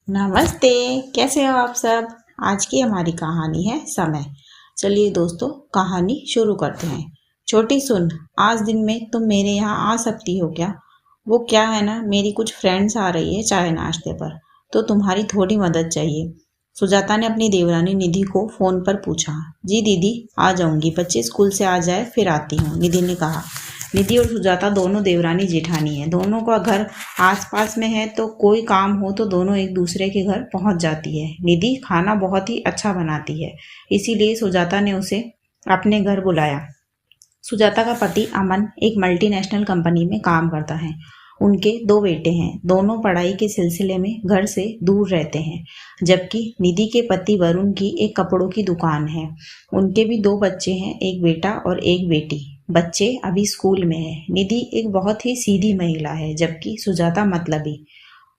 नमस्ते। कैसे हो आप सब। आज की हमारी कहानी है समय। चलिए दोस्तों, कहानी शुरू करते हैं। छोटी सुन, आज दिन में तुम मेरे यहाँ आ सकती हो क्या? वो क्या है ना, मेरी कुछ फ्रेंड्स आ रही है चाय नाश्ते पर, तो तुम्हारी थोड़ी मदद चाहिए। सुजाता ने अपनी देवरानी निधि को फोन पर पूछा। जी दीदी, आ जाऊंगी, बच्चे स्कूल से आ जाए फिर आती हूँ, निधि ने कहा। निधि और सुजाता दोनों देवरानी जेठानी हैं। दोनों का घर आसपास में है, तो कोई काम हो तो दोनों एक दूसरे के घर पहुंच जाती है। निधि खाना बहुत ही अच्छा बनाती है, इसीलिए सुजाता ने उसे अपने घर बुलाया। सुजाता का पति अमन एक मल्टीनेशनल कंपनी में काम करता है। उनके दो बेटे हैं, दोनों पढ़ाई के सिलसिले में घर से दूर रहते हैं। जबकि निधि के पति वरुण की एक कपड़ों की दुकान है। उनके भी दो बच्चे हैं, एक बेटा और एक बेटी। बच्चे अभी स्कूल में है। निधि एक बहुत ही सीधी महिला है, जबकि सुजाता मतलबी।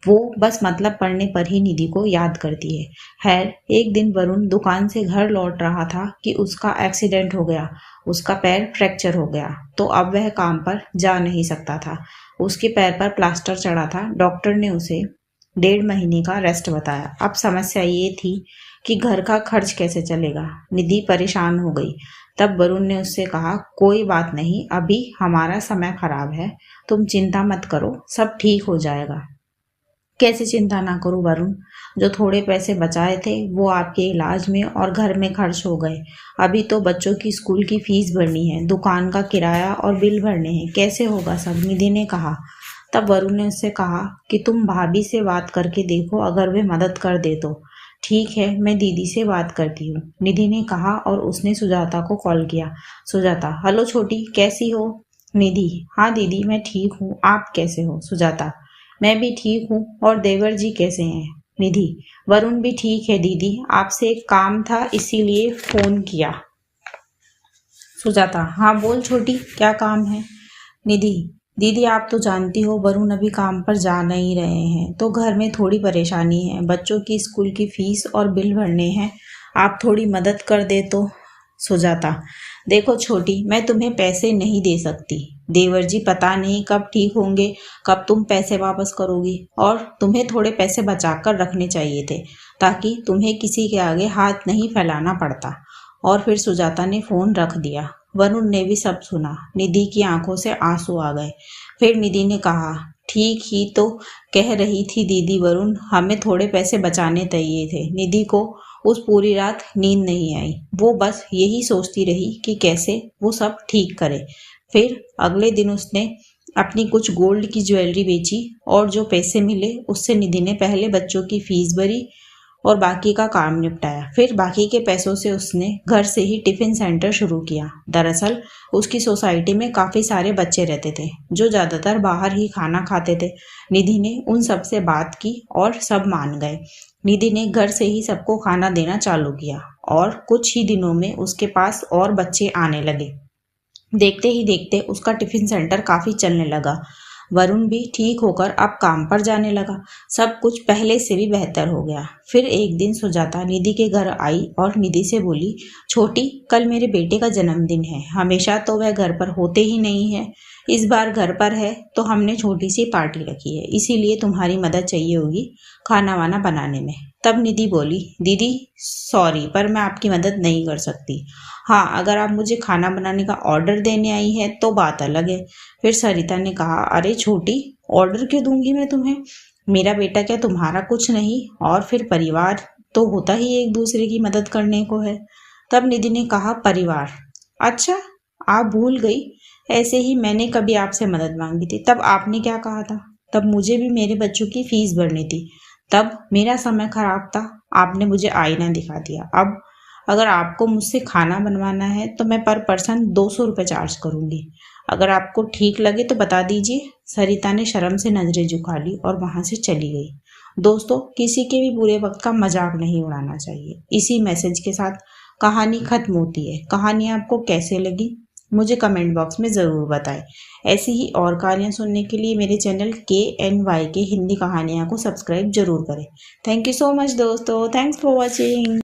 वो बस मतलब पड़ने पर ही निधि को याद करती है। खैर, एक दिन वरुण दुकान से घर लौट रहा था कि उसका एक्सीडेंट हो गया। उसका पैर फ्रैक्चर हो गया, तो अब वह काम पर जा नहीं सकता था। उसके पैर पर प्लास्टर चढ़ा था। डॉक्टर ने उसे 1.5 महीने का रेस्ट बताया। अब समस्या ये थी कि घर का खर्च कैसे चलेगा। निधि परेशान हो गई। तब वरुण ने उससे कहा, कोई बात नहीं, अभी हमारा समय खराब है, तुम चिंता मत करो, सब ठीक हो जाएगा। कैसे चिंता ना करूं वरुण, जो थोड़े पैसे बचाए थे वो आपके इलाज में और घर में खर्च हो गए। अभी तो बच्चों की स्कूल की फीस भरनी है, दुकान का किराया और बिल भरने हैं, कैसे होगा सब, निधि ने कहा। तब वरुण ने उससे कहा कि तुम भाभी से बात करके देखो, अगर वे मदद कर दे तो। ठीक है, मैं दीदी से बात करती हूँ, निधि ने कहा और उसने सुजाता को कॉल किया। सुजाता, हेलो छोटी, कैसी हो? निधि, हाँ दीदी, मैं ठीक हूँ, आप कैसे हो? सुजाता, मैं भी ठीक हूँ, और देवर जी कैसे हैं? निधि, वरुण भी ठीक है दीदी, आपसे एक काम था इसीलिए फोन किया। सुजाता, हाँ बोल छोटी, क्या काम है? निधि, दीदी आप तो जानती हो वरुण अभी काम पर जा नहीं रहे हैं, तो घर में थोड़ी परेशानी है, बच्चों की स्कूल की फीस और बिल भरने हैं, आप थोड़ी मदद कर दे तो। सुजाता, देखो छोटी, मैं तुम्हें पैसे नहीं दे सकती। देवर जी पता नहीं कब ठीक होंगे, कब तुम पैसे वापस करोगी, और तुम्हें थोड़े पैसे बचा कर रखने चाहिए थे, ताकि तुम्हें किसी के आगे हाथ नहीं फैलाना पड़ता। और फिर सुजाता ने फोन रख दिया। वरुण ने भी सब सुना। निधि की आंखों से आंसू आ गए। फिर निधि ने कहा, ठीक ही तो कह रही थी दीदी, वरुण हमें थोड़े पैसे बचाने चाहिए थे। निधि को उस पूरी रात नींद नहीं आई। वो बस यही सोचती रही कि कैसे वो सब ठीक करे। फिर अगले दिन उसने अपनी कुछ गोल्ड की ज्वेलरी बेची, और जो पैसे मिले उससे निधि ने पहले बच्चों की फीस भरी और बाकी का काम निपटाया। फिर बाकी के पैसों से उसने घर से ही टिफिन सेंटर शुरू किया। दरअसल उसकी सोसाइटी में काफ़ी सारे बच्चे रहते थे, जो ज़्यादातर बाहर ही खाना खाते थे। निधि ने उन सब से बात की और सब मान गए। निधि ने घर से ही सबको खाना देना चालू किया, और कुछ ही दिनों में उसके पास और बच्चे आने लगे। देखते ही देखते उसका टिफिन सेंटर काफ़ी चलने लगा। वरुण भी ठीक होकर अब काम पर जाने लगा। सब कुछ पहले से भी बेहतर हो गया। फिर एक दिन सुजाता निधि के घर आई और निधि से बोली, छोटी, कल मेरे बेटे का जन्मदिन है, हमेशा तो वह घर पर होते ही नहीं है, इस बार घर पर है तो हमने छोटी सी पार्टी रखी है, इसीलिए तुम्हारी मदद चाहिए होगी खाना वाना बनाने में। तब निधि बोली, दीदी सॉरी, पर मैं आपकी मदद नहीं कर सकती। हाँ, अगर आप मुझे खाना बनाने का ऑर्डर देने आई है तो बात अलग है। फिर सरिता ने कहा, अरे छोटी, ऑर्डर क्यों दूंगी मैं तुम्हें? मेरा बेटा क्या तुम्हारा कुछ नहीं? और फिर परिवार तो होता ही एक दूसरे की मदद करने को है। तब निधि ने कहा, परिवार? अच्छा, आप भूल गई, ऐसे ही मैंने कभी आपसे मदद मांगी थी, तब आपने क्या कहा था? तब मुझे भी मेरे बच्चों की फीस भरनी थी, तब मेरा समय खराब था, आपने मुझे आईना दिखा दिया। अब अगर आपको मुझसे खाना बनवाना है तो मैं पर पर्सन 200 रुपये चार्ज करूंगी, अगर आपको ठीक लगे तो बता दीजिए। सरिता ने शर्म से नजरें झुका ली और वहां से चली गई। दोस्तों, किसी के भी बुरे वक्त का मजाक नहीं उड़ाना चाहिए। इसी मैसेज के साथ कहानी खत्म होती है। कहानी आपको कैसे लगी मुझे कमेंट बॉक्स में ज़रूर बताएं। ऐसी ही और कहानियाँ सुनने के लिए मेरे चैनल KNY के हिंदी कहानियाँ को सब्सक्राइब जरूर करें। थैंक यू सो मच दोस्तों, थैंक्स फॉर वॉचिंग।